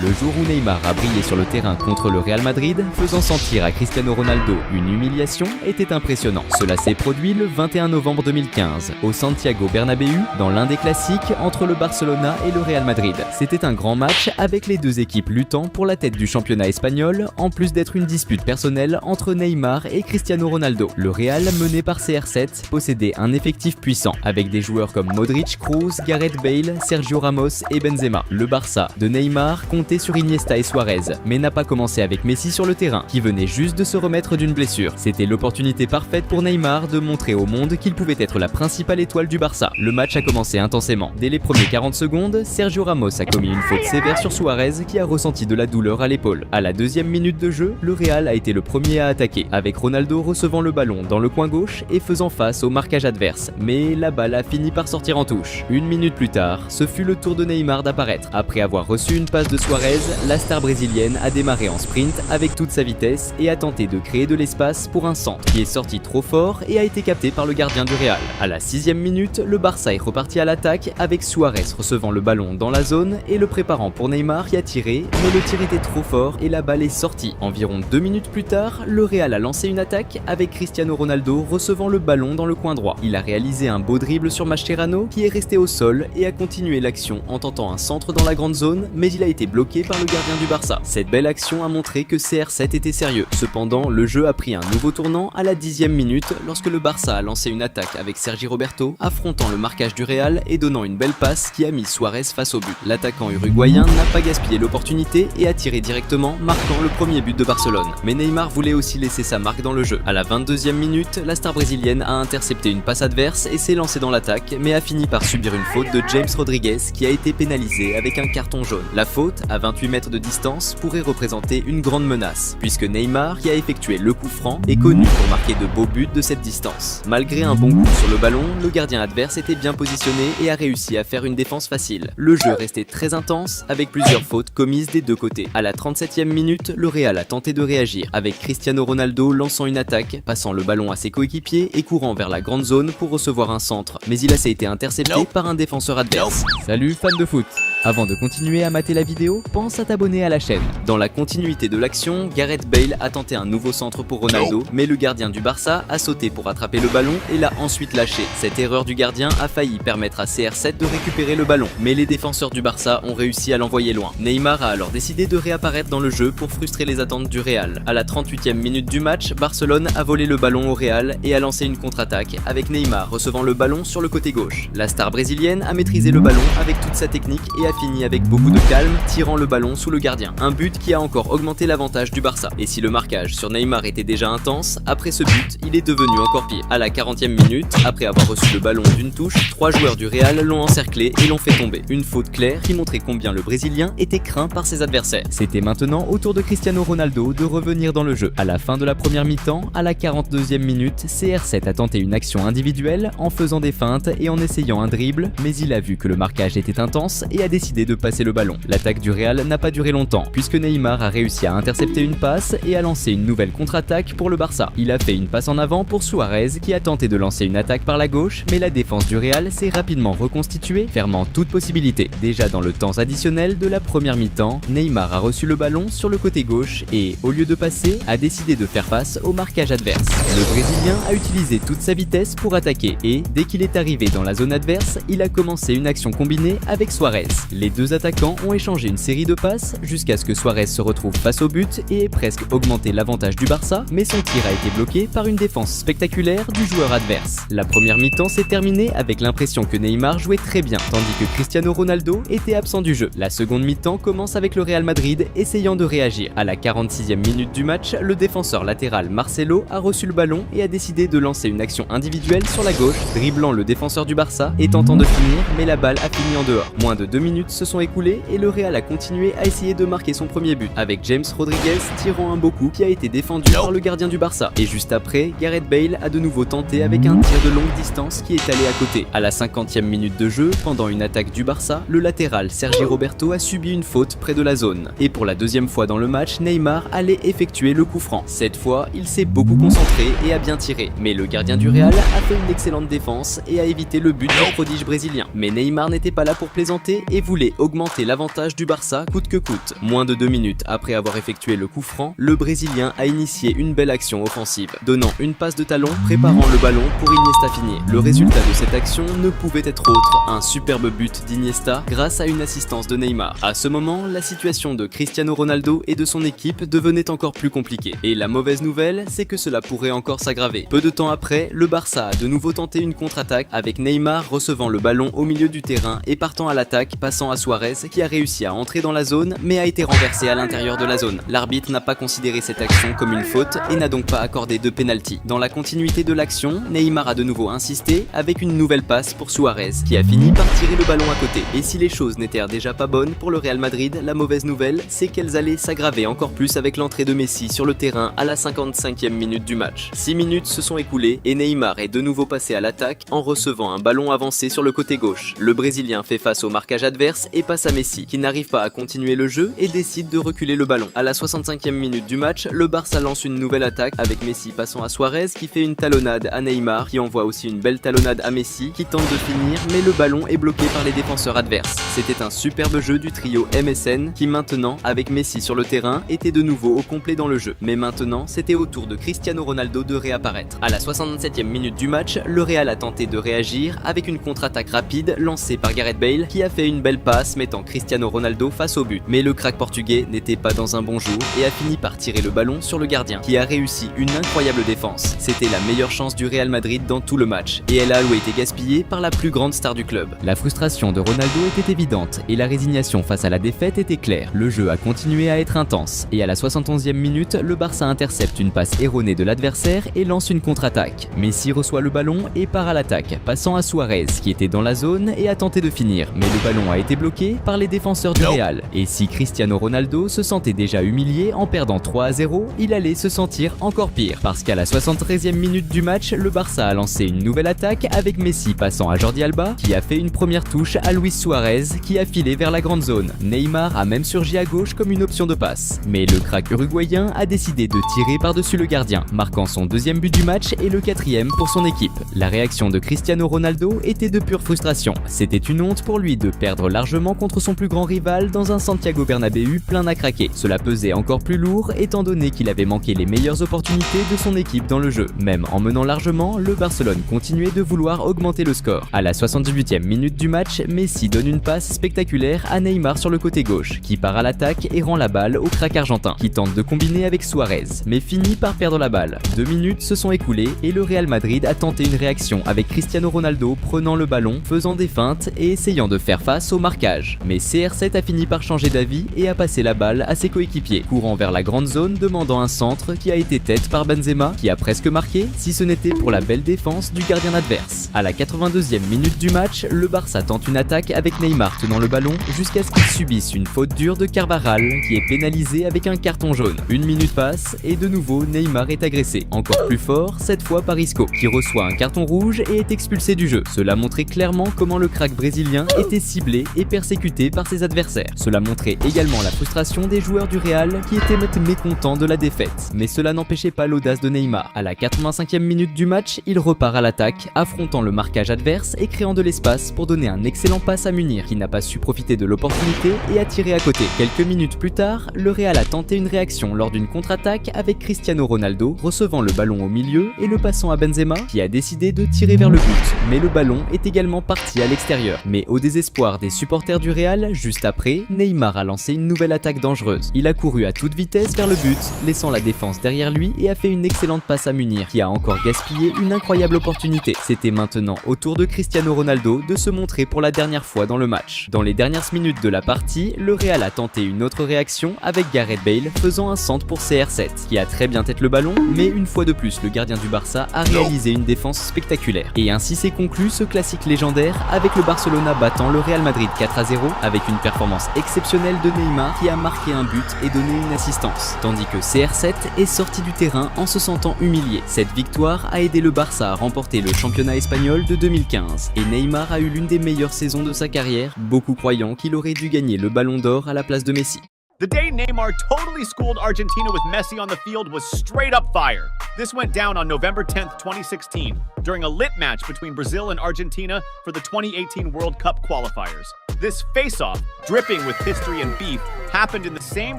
Le jour où Neymar a brillé sur le terrain contre le Real Madrid, faisant sentir à Cristiano Ronaldo une humiliation, était impressionnant. Cela s'est produit le 21 novembre 2015, au Santiago Bernabéu, dans l'un des classiques entre le Barcelona et le Real Madrid. C'était un grand match avec les deux équipes luttant pour la tête du championnat espagnol, en plus d'être une dispute personnelle entre Neymar et Cristiano Ronaldo. Le Real, mené par CR7, possédait un effectif puissant, avec des joueurs comme Modric, Kroos, Gareth Bale, Sergio Ramos et Benzema. Le Barça de Neymar comptait sur Iniesta et Suarez, mais n'a pas commencé avec Messi sur le terrain, qui venait juste de se remettre d'une blessure. C'était l'opportunité parfaite pour Neymar de montrer au monde qu'il pouvait être la principale étoile du Barça. Le match a commencé intensément. Dès les premiers 40 secondes, Sergio Ramos a commis une faute sévère sur Suarez qui a ressenti de la douleur à l'épaule. À la deuxième minute de jeu, le Real a été le premier à attaquer, avec Ronaldo recevant le ballon dans le coin gauche et faisant face au marquage adverse. Mais la balle a fini par sortir en touche. Une minute plus tard, ce fut le tour de Neymar d'apparaître. Après avoir reçu une passe de Suarez, la star brésilienne a démarré en sprint avec toute sa vitesse et a tenté de créer de l'espace pour un centre qui est sorti trop fort et a été capté par le gardien du Real. À la 6e minute, le Barça est reparti à l'attaque avec Suarez recevant le ballon dans la zone et le préparant pour Neymar qui a tiré, mais le tir était trop fort et la balle est sortie. Environ 2 minutes plus tard, le Real a lancé une attaque avec Cristiano Ronaldo recevant le ballon dans le coin droit. Il a réalisé un beau dribble sur Mascherano qui est resté au sol et a continué l'action en tentant un centre dans la grande zone, mais il a été bloqué par le gardien du Barça. Cette belle action a montré que CR7 était sérieux. Cependant, le jeu a pris un nouveau tournant à la 10e minute lorsque le Barça a lancé une attaque avec Sergi Roberto, affrontant le marquage du Real et donnant une belle passe qui a mis Suarez face au but. L'attaquant uruguayen n'a pas gaspillé l'opportunité et a tiré directement, marquant le premier but de Barcelone. Mais Neymar voulait aussi laisser sa marque dans le jeu. À la 22e minute, la star brésilienne a intercepté une passe adverse et s'est lancée dans l'attaque, mais a fini par subir une faute de James Rodriguez qui a été pénalisé avec un carton jaune. La faute, à 28 mètres de distance, pourrait représenter une grande menace, puisque Neymar, qui a effectué le coup franc, est connu pour marquer de beaux buts de cette distance. Malgré un bon coup sur le ballon, le gardien adverse était bien positionné et a réussi à faire une défense facile. Le jeu restait très intense, avec plusieurs fautes commises des deux côtés. À la 37e minute, le Real a tenté de réagir, avec Cristiano Ronaldo lançant une attaque, passant le ballon à ses coéquipiers et courant vers la grande zone pour recevoir un centre, mais il a été intercepté par un défenseur adverse. Salut fans de foot! Avant de continuer à mater la vidéo, pense à t'abonner à la chaîne. Dans la continuité de l'action, Gareth Bale a tenté un nouveau centre pour Ronaldo, mais le gardien du Barça a sauté pour attraper le ballon et l'a ensuite lâché. Cette erreur du gardien a failli permettre à CR7 de récupérer le ballon, mais les défenseurs du Barça ont réussi à l'envoyer loin. Neymar a alors décidé de réapparaître dans le jeu pour frustrer les attentes du Real. À la 38e minute du match, Barcelone a volé le ballon au Real et a lancé une contre-attaque, avec Neymar recevant le ballon sur le côté gauche. La star brésilienne a maîtrisé le ballon avec toute sa technique et a fini avec beaucoup de calme, tirant le ballon sous le gardien. Un but qui a encore augmenté l'avantage du Barça. Et si le marquage sur Neymar était déjà intense, après ce but, il est devenu encore pire. À la 40e minute, après avoir reçu le ballon d'une touche, 3 joueurs du Real l'ont encerclé et l'ont fait tomber. Une faute claire qui montrait combien le Brésilien était craint par ses adversaires. C'était maintenant au tour de Cristiano Ronaldo de revenir dans le jeu. À la fin de la première mi-temps, à la 42e minute, CR7 a tenté une action individuelle en faisant des feintes et en essayant un dribble, mais il a vu que le marquage était intense et a décidé de passer le ballon. L'attaque du Real n'a pas duré longtemps, puisque Neymar a réussi à intercepter une passe et a lancé une nouvelle contre-attaque pour le Barça. Il a fait une passe en avant pour Suarez qui a tenté de lancer une attaque par la gauche, mais la défense du Real s'est rapidement reconstituée, fermant toute possibilité. Déjà dans le temps additionnel de la première mi-temps, Neymar a reçu le ballon sur le côté gauche et, au lieu de passer, a décidé de faire face au marquage adverse. Le Brésilien a utilisé toute sa vitesse pour attaquer et, dès qu'il est arrivé dans la zone adverse, il a commencé une action combinée avec Suarez. Les deux attaquants ont échangé une série de passes jusqu'à ce que Suarez se retrouve face au but et ait presque augmenté l'avantage du Barça, mais son tir a été bloqué par une défense spectaculaire du joueur adverse. La première mi-temps s'est terminée avec l'impression que Neymar jouait très bien, tandis que Cristiano Ronaldo était absent du jeu. La seconde mi-temps commence avec le Real Madrid essayant de réagir. À la 46e minute du match, le défenseur latéral Marcelo a reçu le ballon et a décidé de lancer une action individuelle sur la gauche, dribblant le défenseur du Barça et tentant de finir, mais la balle a fini en dehors. Moins de 2 minutes se sont écoulées et le Real a continué à essayer de marquer son premier but, avec James Rodriguez tirant un beau coup qui a été défendu par le gardien du Barça. Et juste après, Gareth Bale a de nouveau tenté avec un tir de longue distance qui est allé à côté. À la 50e minute de jeu, pendant une attaque du Barça, le latéral Sergi Roberto a subi une faute près de la zone. Et pour la deuxième fois dans le match, Neymar allait effectuer le coup franc. Cette fois, il s'est beaucoup concentré et a bien tiré, mais le gardien du Real a fait une excellente défense et a évité le but du prodige brésilien. Mais Neymar n'était pas là pour plaisanter et voulait augmenter l'avantage du Barça coûte que coûte. Moins de 2 minutes après avoir effectué le coup franc, le Brésilien a initié une belle action offensive, donnant une passe de talon, préparant le ballon pour Iniesta finir. Le résultat de cette action ne pouvait être autre, un superbe but d'Iniesta grâce à une assistance de Neymar. À ce moment, la situation de Cristiano Ronaldo et de son équipe devenait encore plus compliquée. Et la mauvaise nouvelle, c'est que cela pourrait encore s'aggraver. Peu de temps après, le Barça a de nouveau tenté une contre-attaque avec Neymar recevant le ballon au milieu du terrain et partant à l'attaque, passant à Suarez qui a réussi à entrer dans la zone mais a été renversé à l'intérieur de la zone. L'arbitre n'a pas considéré cette action comme une faute et n'a donc pas accordé de pénalty. Dans la continuité de l'action, Neymar a de nouveau insisté avec une nouvelle passe pour Suarez qui a fini par tirer le ballon à côté. Et si les choses n'étaient déjà pas bonnes pour le Real Madrid, la mauvaise nouvelle, c'est qu'elles allaient s'aggraver encore plus avec l'entrée de Messi sur le terrain à la 55e minute du match. 6 minutes se sont écoulées et Neymar est de nouveau passé à l'attaque en recevant un ballon avancé sur le côté gauche. Le Brésilien fait face au marquage adverse et passe à Messi qui n'arrive pas à continuer le jeu et décide de reculer le ballon. À la 65e minute du match, le Barça lance une nouvelle attaque avec Messi passant à Suarez qui fait une talonnade à Neymar qui envoie aussi une belle talonnade à Messi qui tente de finir mais le ballon est bloqué par les défenseurs adverses. C'était un superbe jeu du trio MSN qui maintenant, avec Messi sur le terrain, était de nouveau au complet dans le jeu. Mais maintenant, c'était au tour de Cristiano Ronaldo de réapparaître. À la 67e minute du match, le Real a tenté de réagir avec une contre-attaque rapide lancée par Gareth Bale qui a fait une belle passe mettant Cristiano Ronaldo face au but. Mais le crack portugais n'était pas dans un bon jour et a fini par tirer le ballon sur le gardien qui a réussi une incroyable défense. C'était la meilleure chance du Real Madrid dans tout le match et elle a été gaspillée par la plus grande star du club. La frustration de Ronaldo était évidente et la résignation face à la défaite était claire. Le jeu a continué à être intense et à la 71e minute, le Barça intercepte une passe erronée de l'adversaire et lance une contre-attaque. Messi reçoit le ballon et part à l'attaque, passant à Suarez qui était dans la zone et a tenté de finir, mais le ballon a été bloqué par les défenseurs du Real. Et si Cristiano Ronaldo se sentait déjà humilié en perdant 3-0, il allait se sentir encore pire parce qu'à la 73e minute du match, le Barça a lancé une nouvelle attaque avec Messi passant à Jordi Alba qui a fait une première touche à Luis Suarez qui a filé vers la grande zone. Neymar a même surgi à gauche comme une option de passe. Mais le crack uruguayen a décidé de tirer par-dessus le gardien, marquant son deuxième but du match et le quatrième pour son équipe. La réaction de Cristiano Ronaldo était de pure frustration. C'était une honte pour lui de perdre largement contre son plus grand rival dans un Santiago Bernabéu plein à craquer. Cela pesait encore plus lourd étant donné qu'il avait manqué les meilleures opportunités de son équipe dans le jeu. Même en menant largement, le Barcelone continuait de vouloir augmenter le score. À la 78e minute du match, Messi donne une passe spectaculaire à Neymar sur le côté gauche, qui part à l'attaque et rend la balle au crack argentin, qui tente de combiner avec Suarez, mais finit par perdre la balle. 2 minutes se sont écoulées et le Real Madrid a tenté une réaction avec Cristiano Ronaldo prenant le ballon, faisant des feintes et essayant de faire face au marquage. Mais CR7 a fini par changer d'avis et a passé la balle à ses coéquipiers, courant vers la grande zone demandant un centre qui a été tête par Benzema, qui a presque marqué si ce n'était pour la belle défense du gardien adverse. À la 82e minute du match, le Barça tente une attaque avec Neymar tenant le ballon jusqu'à ce qu'il subisse une faute dure de Carvajal qui est pénalisé avec un carton jaune. 1 minute passe et de nouveau Neymar est agressé, encore plus fort, cette fois par Isco, qui reçoit un carton rouge et est expulsé du jeu. Cela montrait clairement comment le crack brésilien était ciblé et persécuté par ses adversaires. Cela montrait également la frustration des joueurs du Real qui étaient mécontents de la défaite. Mais cela n'empêchait pas l'audace de Neymar. À la 85e minute du match, il repart à l'attaque, affrontant le marquage adverse et créant de l'espace pour donner un excellent pass à Munir, qui n'a pas su profiter de l'opportunité et a tiré à côté. Quelques minutes plus tard, le Real a tenté une réaction lors d'une contre-attaque avec Cristiano Ronaldo recevant le ballon au milieu et le passant à Benzema qui a décidé de tirer vers le but. Mais le ballon est également parti à l'extérieur. Mais au désespoir des supporters du Real, juste après, Neymar a lancé une nouvelle attaque dangereuse. Il a couru à toute vitesse vers le but, laissant la défense derrière lui et a fait une excellente passe à Munir qui a encore gaspillé une incroyable opportunité. C'était maintenant au tour de Cristiano Ronaldo de se montrer pour la dernière fois dans le match. Dans les dernières minutes de la partie, le Real a tenté une autre réaction avec Gareth Bale faisant un centre pour CR7 qui a très bien tête le ballon, mais une fois de plus le gardien du Barça a réalisé une défense spectaculaire. Et ainsi s'est conclu ce classique légendaire avec le Barcelona battant le Real Madrid 4-0 avec une performance exceptionnelle de Neymar qui a marqué un but et donné une assistance, tandis que CR7 est sorti du terrain en se sentant humilié. Cette victoire a aidé le Barça à remporter le championnat espagnol de 2015 et Neymar a eu l'une des meilleures saisons de sa carrière, beaucoup croyant qu'il aurait dû gagner le Ballon d'Or à la place de Messi. The day Neymar totally schooled Argentina with Messi on the field was straight up fire. This went down on November 10th, 2016, during a lit match between Brazil and Argentina for the 2018 World Cup qualifiers. This face-off, dripping with history and beef, happened in the same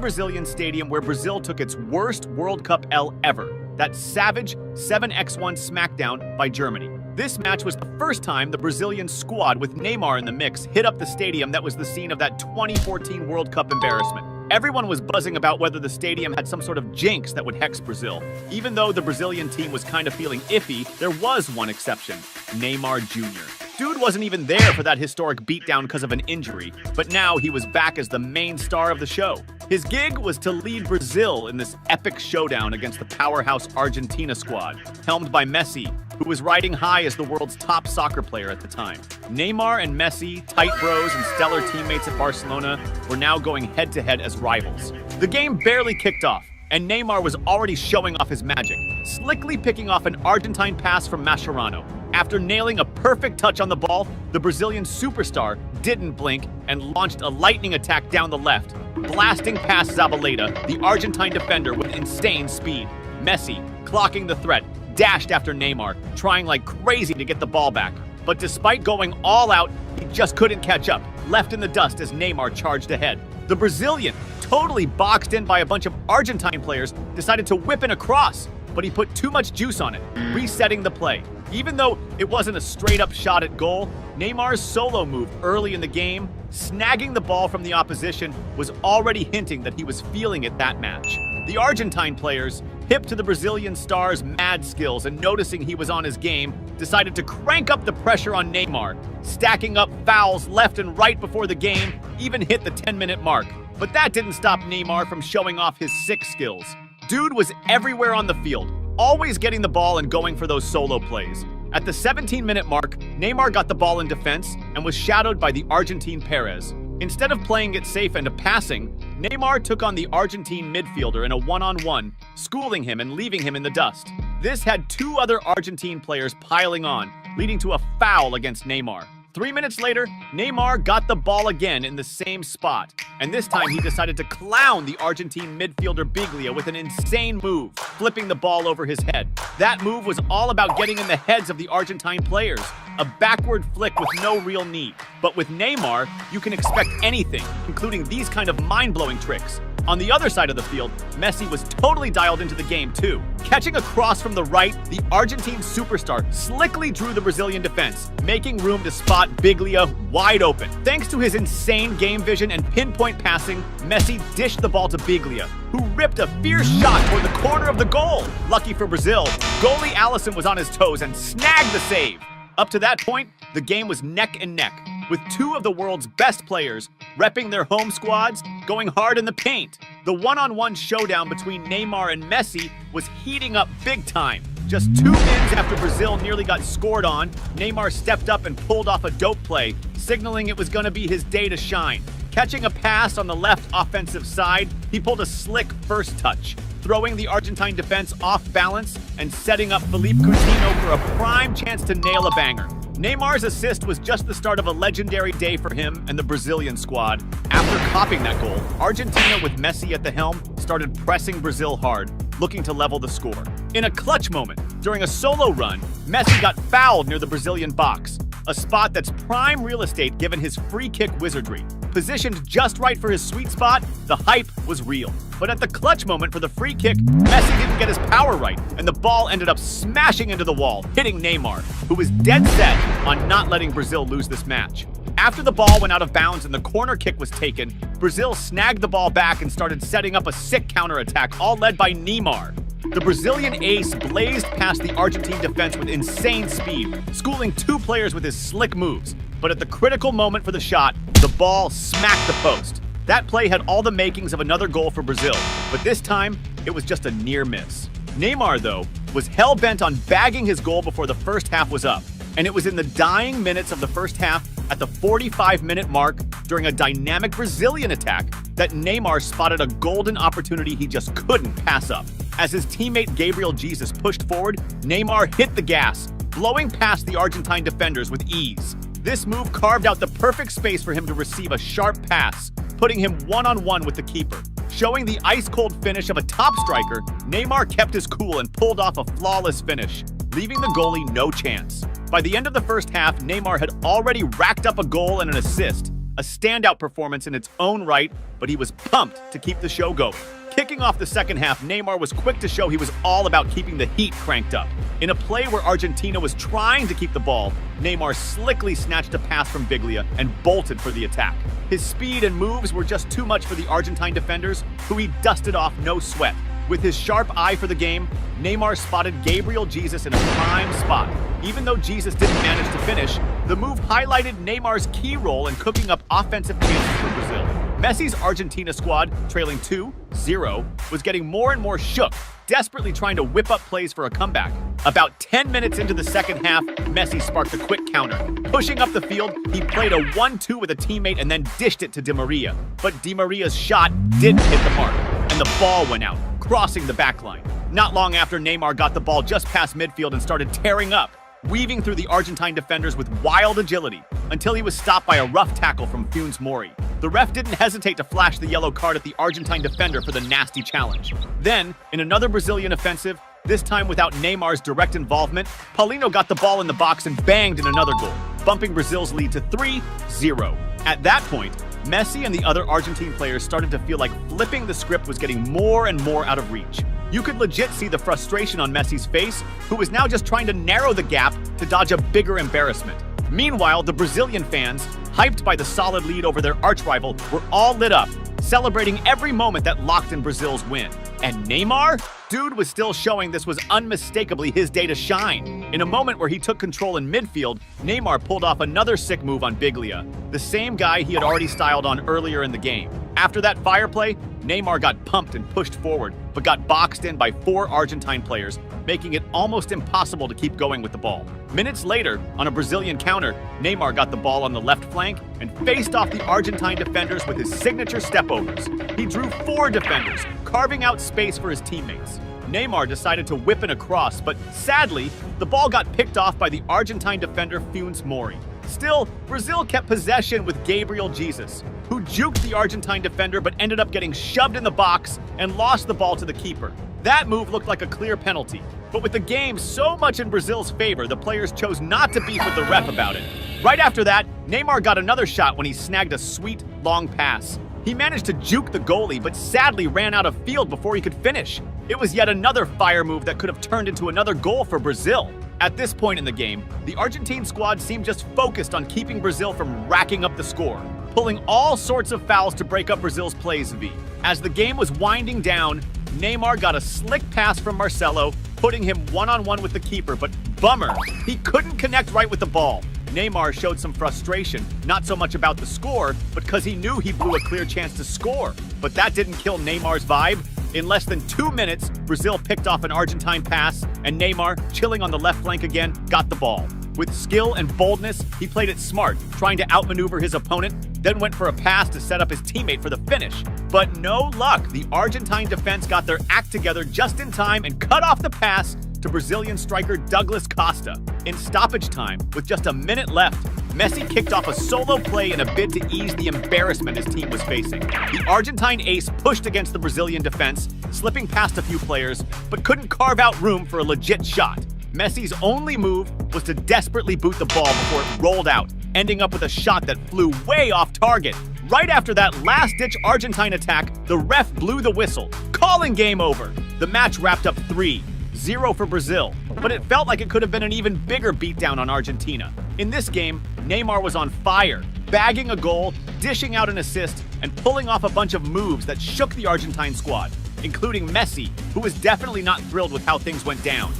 Brazilian stadium where Brazil took its worst World Cup L ever, that savage 7-1 smackdown by Germany. This match was the first time the Brazilian squad with Neymar in the mix hit up the stadium that was the scene of that 2014 World Cup embarrassment. Everyone was buzzing about whether the stadium had some sort of jinx that would hex Brazil. Even though the Brazilian team was kind of feeling iffy, there was one exception: Neymar Jr. Dude wasn't even there for that historic beatdown because of an injury, but now he was back as the main star of the show. His gig was to lead Brazil in this epic showdown against the powerhouse Argentina squad, helmed by Messi, who was riding high as the world's top soccer player at the time. Neymar and Messi, tight bros and stellar teammates at Barcelona, were now going head-to-head as rivals. The game barely kicked off, and Neymar was already showing off his magic, slickly picking off an Argentine pass from Mascherano. After nailing a perfect touch on the ball, the Brazilian superstar didn't blink and launched a lightning attack down the left, blasting past Zabaleta, the Argentine defender, with insane speed. Messi, clocking the threat, dashed after Neymar, trying like crazy to get the ball back. But despite going all out, he just couldn't catch up, left in the dust as Neymar charged ahead. The Brazilian, totally boxed in by a bunch of Argentine players, decided to whip in a cross, but he put too much juice on it, resetting the play. Even though it wasn't a straight-up shot at goal, Neymar's solo move early in the game, snagging the ball from the opposition, was already hinting that he was feeling it that match. The Argentine players, hip to the Brazilian star's mad skills and noticing he was on his game, decided to crank up the pressure on Neymar, stacking up fouls left and right before the game even hit the 10-minute mark. But that didn't stop Neymar from showing off his sick skills. Dude was everywhere on the field, always getting the ball and going for those solo plays. At the 17-minute mark, Neymar got the ball in defense and was shadowed by the Argentine Perez. Instead of playing it safe and passing, Neymar took on the Argentine midfielder in a one-on-one, schooling him and leaving him in the dust. This had two other Argentine players piling on, leading to a foul against Neymar. 3 minutes later, Neymar got the ball again in the same spot, and this time he decided to clown the Argentine midfielder Biglia with an insane move, flipping the ball over his head. That move was all about getting in the heads of the Argentine players, a backward flick with no real need. But with Neymar, you can expect anything, including these kind of mind-blowing tricks. On the other side of the field, Messi was totally dialed into the game too. Catching a cross from the right, the Argentine superstar slickly drew the Brazilian defense, making room to spot Biglia wide open. Thanks to his insane game vision and pinpoint passing, Messi dished the ball to Biglia, who ripped a fierce shot toward the corner of the goal. Lucky for Brazil, goalie Alisson was on his toes and snagged the save. Up to that point, the game was neck and neck, with two of the world's best players repping their home squads, going hard in the paint. The one-on-one showdown between Neymar and Messi was heating up big time. Just 2 minutes after Brazil nearly got scored on, Neymar stepped up and pulled off a dope play, signaling it was going to be his day to shine. Catching a pass on the left offensive side, he pulled a slick first touch, throwing the Argentine defense off balance and setting up Philippe Coutinho for a prime chance to nail a banger. Neymar's assist was just the start of a legendary day for him and the Brazilian squad. After copying that goal, Argentina with Messi at the helm started pressing Brazil hard, looking to level the score. In a clutch moment, during a solo run, Messi got fouled near the Brazilian box, a spot that's prime real estate given his free kick wizardry. Positioned just right for his sweet spot, the hype was real. But at the clutch moment for the free kick, Messi didn't get his power right, and the ball ended up smashing into the wall, hitting Neymar, who was dead set on not letting Brazil lose this match. After the ball went out of bounds and the corner kick was taken, Brazil snagged the ball back and started setting up a sick counterattack, all led by Neymar. The Brazilian ace blazed past the Argentine defense with insane speed, schooling two players with his slick moves. But at the critical moment for the shot, the ball smacked the post. That play had all the makings of another goal for Brazil, but this time, it was just a near miss. Neymar, though, was hell-bent on bagging his goal before the first half was up, and it was in the dying minutes of the first half, at the 45-minute mark, during a dynamic Brazilian attack, that Neymar spotted a golden opportunity he just couldn't pass up. As his teammate Gabriel Jesus pushed forward, Neymar hit the gas, blowing past the Argentine defenders with ease. This move carved out the perfect space for him to receive a sharp pass, putting him one-on-one with the keeper. Showing the ice-cold finish of a top striker, Neymar kept his cool and pulled off a flawless finish, leaving the goalie no chance. By the end of the first half, Neymar had already racked up a goal and an assist, a standout performance in its own right, but he was pumped to keep the show going. Kicking off the second half, Neymar was quick to show he was all about keeping the heat cranked up. In a play where Argentina was trying to keep the ball, Neymar slickly snatched a pass from Biglia and bolted for the attack. His speed and moves were just too much for the Argentine defenders, who he dusted off no sweat. With his sharp eye for the game, Neymar spotted Gabriel Jesus in a prime spot. Even though Jesus didn't manage to finish, the move highlighted Neymar's key role in cooking up offensive chances for Brazil. Messi's Argentina squad, trailing 2-0, was getting more and more shook, desperately trying to whip up plays for a comeback. About 10 minutes into the second half, Messi sparked a quick counter. Pushing up the field, he played a 1-2 with a teammate and then dished it to Di Maria. But Di Maria's shot didn't hit the mark, and the ball went out, crossing the backline. Not long after, Neymar got the ball just past midfield and started tearing up, weaving through the Argentine defenders with wild agility, until he was stopped by a rough tackle from Funes Mori. The ref didn't hesitate to flash the yellow card at the Argentine defender for the nasty challenge. Then, in another Brazilian offensive, this time without Neymar's direct involvement, Paulinho got the ball in the box and banged in another goal, bumping Brazil's lead to 3-0. At that point, Messi and the other Argentine players started to feel like flipping the script was getting more and more out of reach. You could legit see the frustration on Messi's face, who was now just trying to narrow the gap to dodge a bigger embarrassment. Meanwhile, the Brazilian fans, hyped by the solid lead over their archrival, were all lit up, celebrating every moment that locked in Brazil's win. And Neymar? Dude was still showing this was unmistakably his day to shine. In a moment where he took control in midfield, Neymar pulled off another sick move on Biglia, the same guy he had already styled on earlier in the game. After that fire play, Neymar got pumped and pushed forward, but got boxed in by 4 Argentine players, making it almost impossible to keep going with the ball. Minutes later, on a Brazilian counter, Neymar got the ball on the left flank and faced off the Argentine defenders with his signature step-overs. He drew 4 defenders, carving out space for his teammates. Neymar decided to whip in a cross, but sadly, the ball got picked off by the Argentine defender Funes Mori. Still, Brazil kept possession with Gabriel Jesus, who juked the Argentine defender but ended up getting shoved in the box and lost the ball to the keeper. That move looked like a clear penalty, but with the game so much in Brazil's favor, the players chose not to beef with the ref about it. Right after that, Neymar got another shot when he snagged a sweet, long pass. He managed to juke the goalie, but sadly ran out of field before he could finish. It was yet another fire move that could have turned into another goal for Brazil. At this point in the game, the Argentine squad seemed just focused on keeping Brazil from racking up the score, pulling all sorts of fouls to break up Brazil's plays V. As the game was winding down, Neymar got a slick pass from Marcelo, putting him one-on-one with the keeper, but bummer, he couldn't connect right with the ball. Neymar showed some frustration, not so much about the score, but because he knew he blew a clear chance to score. But that didn't kill Neymar's vibe. In less than 2 minutes, Brazil picked off an Argentine pass, and Neymar, chilling on the left flank again, got the ball. With skill and boldness, he played it smart, trying to outmaneuver his opponent, then went for a pass to set up his teammate for the finish. But no luck, the Argentine defense got their act together just in time and cut off the pass to Brazilian striker Douglas Costa. In stoppage time, with just a minute left, Messi kicked off a solo play in a bid to ease the embarrassment his team was facing. The Argentine ace pushed against the Brazilian defense, slipping past a few players, but couldn't carve out room for a legit shot. Messi's only move was to desperately boot the ball before it rolled out, ending up with a shot that flew way off target. Right after that last-ditch Argentine attack, the ref blew the whistle, calling game over. The match wrapped up 3-0 for Brazil, but it felt like it could have been an even bigger beatdown on Argentina. In this game, Neymar was on fire, bagging a goal, dishing out an assist, and pulling off a bunch of moves that shook the Argentine squad, including Messi, who was definitely not thrilled with how things went down.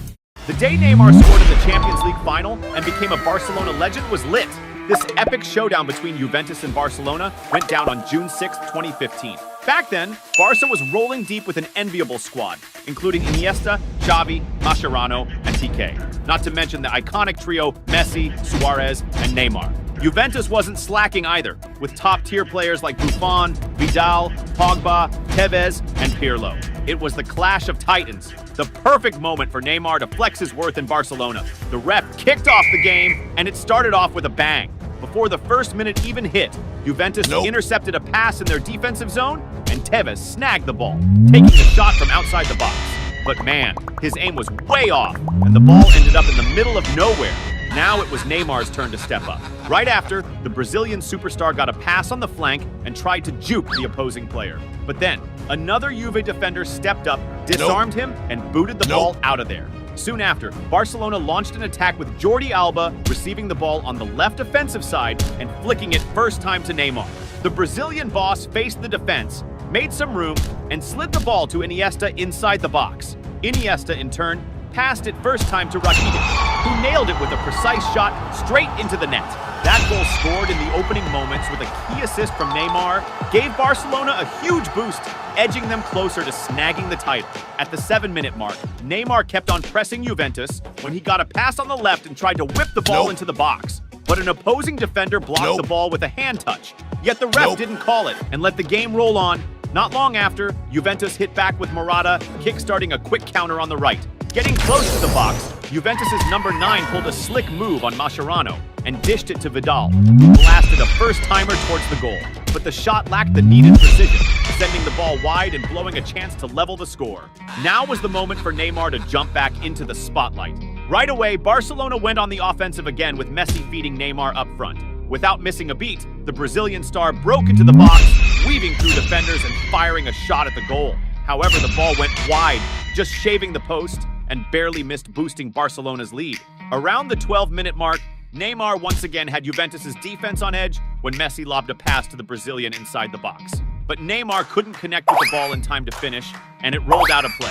The day Neymar scored in the Champions League final and became a Barcelona legend was lit. This epic showdown between Juventus and Barcelona went down on June 6, 2015. Back then, Barca was rolling deep with an enviable squad, including Iniesta, Xavi, Mascherano, and Piqué. Not to mention the iconic trio Messi, Suarez, and Neymar. Juventus wasn't slacking either, with top-tier players like Buffon, Vidal, Pogba, Tevez, and Pirlo. It was the clash of titans, the perfect moment for Neymar to flex his worth in Barcelona. The ref kicked off the game, and it started off with a bang. Before the first minute even hit, Juventus intercepted a pass in their defensive zone, and Tevez snagged the ball, taking a shot from outside the box. But man, his aim was way off, and the ball ended up in the middle of nowhere. Now it was Neymar's turn to step up. Right after, the Brazilian superstar got a pass on the flank and tried to juke the opposing player. But then, another Juve defender stepped up, disarmed him, and booted the ball out of there. Soon after, Barcelona launched an attack with Jordi Alba receiving the ball on the left offensive side and flicking it first time to Neymar. The Brazilian boss faced the defense, made some room, and slid the ball to Iniesta inside the box. Iniesta, in turn, passed it first time to Rakitic, who nailed it with a precise shot straight into the net. That goal, scored in the opening moments with a key assist from Neymar, gave Barcelona a huge boost, edging them closer to snagging the title. At the 7-minute mark, Neymar kept on pressing Juventus when he got a pass on the left and tried to whip the ball into the box. But an opposing defender blocked the ball with a hand touch. Yet the ref didn't call it and let the game roll on. Not long after, Juventus hit back with Morata, kick-starting a quick counter on the right. Getting close to the box, Juventus' number 9 pulled a slick move on Mascherano and dished it to Vidal, who blasted a first-timer towards the goal. But the shot lacked the needed precision, sending the ball wide and blowing a chance to level the score. Now was the moment for Neymar to jump back into the spotlight. Right away, Barcelona went on the offensive again with Messi feeding Neymar up front. Without missing a beat, the Brazilian star broke into the box, weaving through defenders and firing a shot at the goal. However, the ball went wide, just shaving the post, and barely missed boosting Barcelona's lead. Around the 12-minute mark, Neymar once again had Juventus' defense on edge when Messi lobbed a pass to the Brazilian inside the box. But Neymar couldn't connect with the ball in time to finish, and it rolled out of play.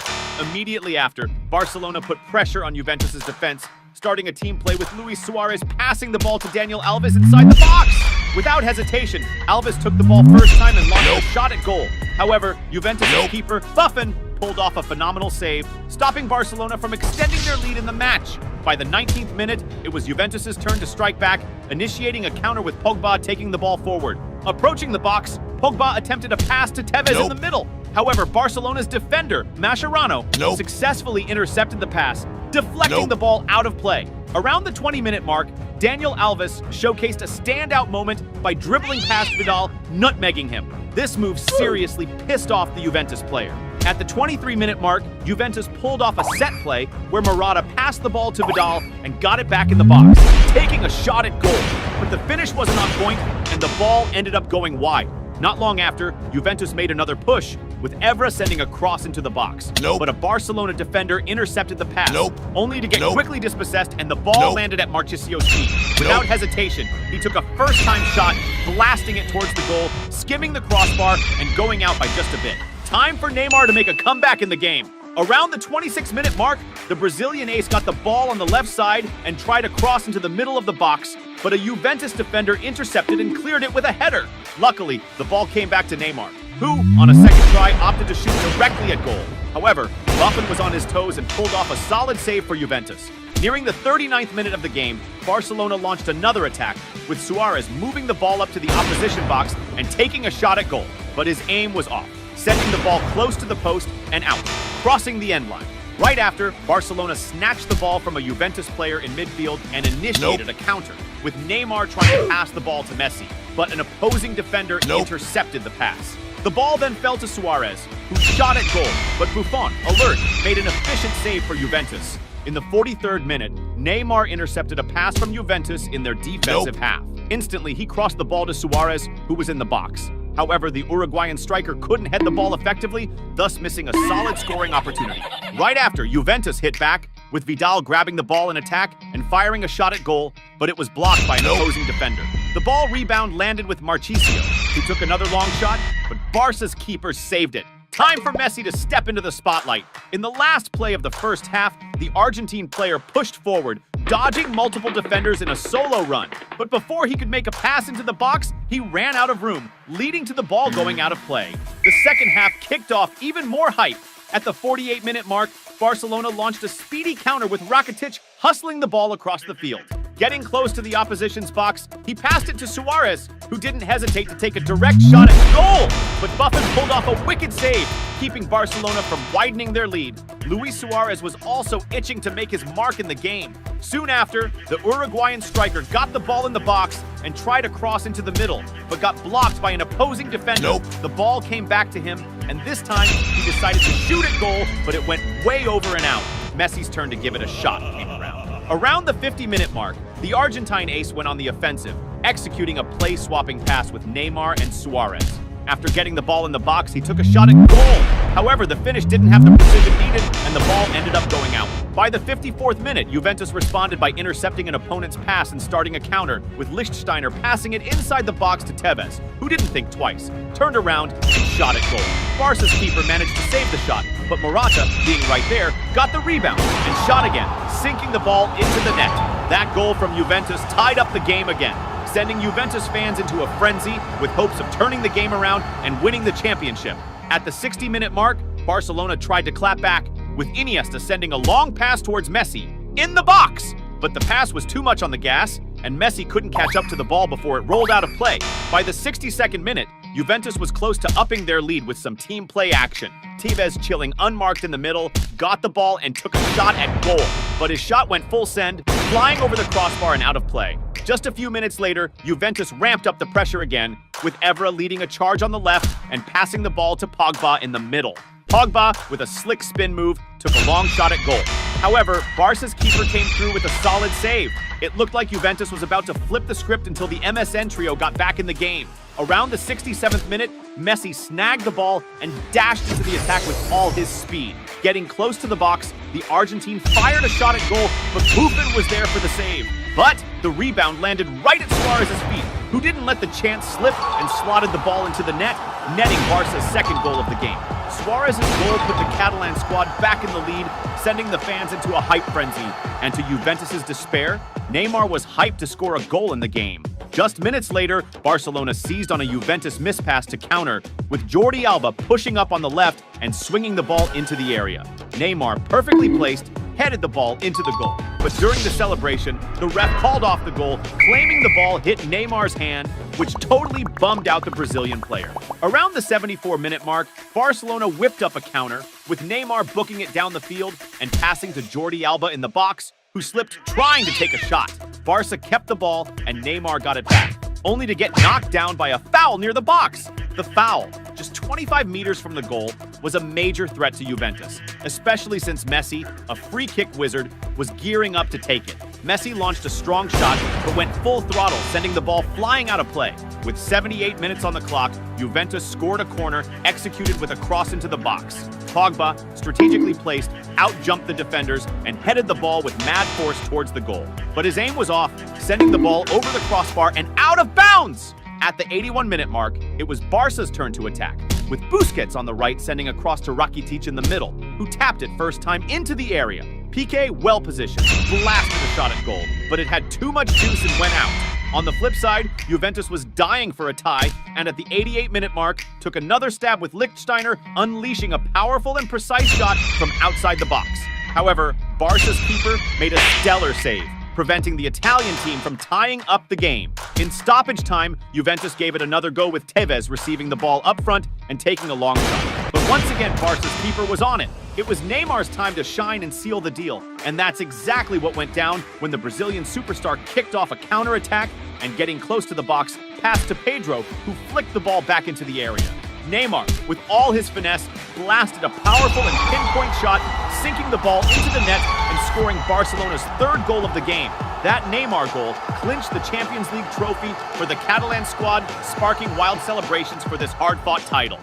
Immediately after, Barcelona put pressure on Juventus' defense, starting a team play with Luis Suarez passing the ball to Daniel Alves inside the box. Without hesitation, Alves took the ball first time and launched a shot at goal. However, Juventus' keeper, Buffon, pulled off a phenomenal save, stopping Barcelona from extending their lead in the match. By the 19th minute, it was Juventus' turn to strike back, initiating a counter with Pogba taking the ball forward. Approaching the box, Pogba attempted a pass to Tevez in the middle. However, Barcelona's defender, Mascherano, successfully intercepted the pass, deflecting the ball out of play. Around the 20-minute mark, Daniel Alves showcased a standout moment by dribbling past Vidal, nutmegging him. This move seriously pissed off the Juventus player. At the 23-minute mark, Juventus pulled off a set play where Morata passed the ball to Vidal and got it back in the box, taking a shot at goal. But the finish wasn't on point, and the ball ended up going wide. Not long after, Juventus made another push, with Evra sending a cross into the box. But a Barcelona defender intercepted the pass, only to get quickly dispossessed, and the ball landed at Marchisio's feet. Without hesitation, he took a first-time shot, blasting it towards the goal, skimming the crossbar, and going out by just a bit. Time for Neymar to make a comeback in the game. Around the 26-minute mark, the Brazilian ace got the ball on the left side and tried to cross into the middle of the box, but a Juventus defender intercepted and cleared it with a header. Luckily, the ball came back to Neymar, who, on a second try, opted to shoot directly at goal. However, Buffon was on his toes and pulled off a solid save for Juventus. Nearing the 39th minute of the game, Barcelona launched another attack, with Suarez moving the ball up to the opposition box and taking a shot at goal, but his aim was off, sending the ball close to the post and out, crossing the end line. Right after, Barcelona snatched the ball from a Juventus player in midfield and initiated a counter, with Neymar trying to pass the ball to Messi, but an opposing defender intercepted the pass. The ball then fell to Suarez, who shot at goal, but Buffon, alert, made an efficient save for Juventus. In the 43rd minute, Neymar intercepted a pass from Juventus in their defensive half. Instantly, he crossed the ball to Suarez, who was in the box. However, the Uruguayan striker couldn't head the ball effectively, thus missing a solid scoring opportunity. Right after, Juventus hit back, with Vidal grabbing the ball in attack and firing a shot at goal, but it was blocked by an opposing defender. The ball rebound landed with Marchisio, who took another long shot, but Barca's keeper saved it. Time for Messi to step into the spotlight. In the last play of the first half, the Argentine player pushed forward, dodging multiple defenders in a solo run. But before he could make a pass into the box, he ran out of room, leading to the ball going out of play. The second half kicked off even more hype. At the 48-minute mark, Barcelona launched a speedy counter with Rakitic hustling the ball across the field. Getting close to the opposition's box, he passed it to Suarez, who didn't hesitate to take a direct shot at goal, but Buffon pulled off a wicked save, keeping Barcelona from widening their lead. Luis Suarez was also itching to make his mark in the game. Soon after, the Uruguayan striker got the ball in the box and tried to cross into the middle, but got blocked by an opposing defender. Nope. The ball came back to him, and this time he decided to shoot at goal, but it went way over and out. Messi's turn to give it a shot came around. Around the 50-minute mark, the Argentine ace went on the offensive, executing a play-swapping pass with Neymar and Suarez. After getting the ball in the box, he took a shot at goal. However, the finish didn't have the precision needed, and the ball ended up going out. By the 54th minute, Juventus responded by intercepting an opponent's pass and starting a counter, with Lichtsteiner passing it inside the box to Tevez, who didn't think twice, turned around, and shot at goal. Barca's keeper managed to save the shot, but Morata, being right there, got the rebound and shot again, sinking the ball into the net. That goal from Juventus tied up the game again, sending Juventus fans into a frenzy with hopes of turning the game around and winning the championship. At the 60-minute mark, Barcelona tried to clap back, with Iniesta sending a long pass towards Messi in the box. But the pass was too much on the gas, and Messi couldn't catch up to the ball before it rolled out of play. By the 62nd minute, Juventus was close to upping their lead with some team play action. Tevez, chilling unmarked in the middle, got the ball and took a shot at goal. But his shot went full send, flying over the crossbar and out of play. Just a few minutes later, Juventus ramped up the pressure again, with Evra leading a charge on the left and passing the ball to Pogba in the middle. Pogba, with a slick spin move, took a long shot at goal. However, Barca's keeper came through with a solid save. It looked like Juventus was about to flip the script until the MSN trio got back in the game. Around the 67th minute, Messi snagged the ball and dashed into the attack with all his speed. Getting close to the box, the Argentine fired a shot at goal, but Buffon was there for the save. But the rebound landed right at Suarez's feet, who didn't let the chance slip and slotted the ball into the net, netting Barca's second goal of the game. Suarez's goal put the Catalan squad back in the lead, sending the fans into a hype frenzy. And to Juventus's despair, Neymar was hyped to score a goal in the game. Just minutes later, Barcelona seized on a Juventus mispass to counter, with Jordi Alba pushing up on the left and swinging the ball into the area. Neymar, perfectly placed, headed the ball into the goal. But during the celebration, the ref called off the goal, claiming the ball hit Neymar's hand, which totally bummed out the Brazilian player. Around the 74-minute mark, Barcelona whipped up a counter, with Neymar booking it down the field and passing to Jordi Alba in the box, who slipped trying to take a shot. Barca kept the ball and Neymar got it back, only to get knocked down by a foul near the box. The foul, just 25 meters from the goal, was a major threat to Juventus, especially since Messi, a free kick wizard, was gearing up to take it. Messi launched a strong shot, but went full throttle, sending the ball flying out of play. With 78 minutes on the clock, Juventus scored a corner, executed with a cross into the box. Pogba, strategically placed, out-jumped the defenders and headed the ball with mad force towards the goal. But his aim was off, sending the ball over the crossbar and out of bounds! At the 81-minute mark, it was Barca's turn to attack, with Busquets on the right sending a cross to Rakitic in the middle, who tapped it first time into the area. Piqué, well-positioned, blasted a shot at goal, but it had too much juice and went out. On the flip side, Juventus was dying for a tie, and at the 88-minute mark, took another stab with Lichtsteiner, unleashing a powerful and precise shot from outside the box. However, Barca's keeper made a stellar save, preventing the Italian team from tying up the game. In stoppage time, Juventus gave it another go with Tevez receiving the ball up front and taking a long shot. But once again, Barca's keeper was on it. It was Neymar's time to shine and seal the deal, and that's exactly what went down when the Brazilian superstar kicked off a counterattack and, getting close to the box, passed to Pedro, who flicked the ball back into the area. Neymar, with all his finesse, blasted a powerful and pinpoint shot, sinking the ball into the net and scoring Barcelona's third goal of the game. That Neymar goal clinched the Champions League trophy for the Catalan squad, sparking wild celebrations for this hard-fought title.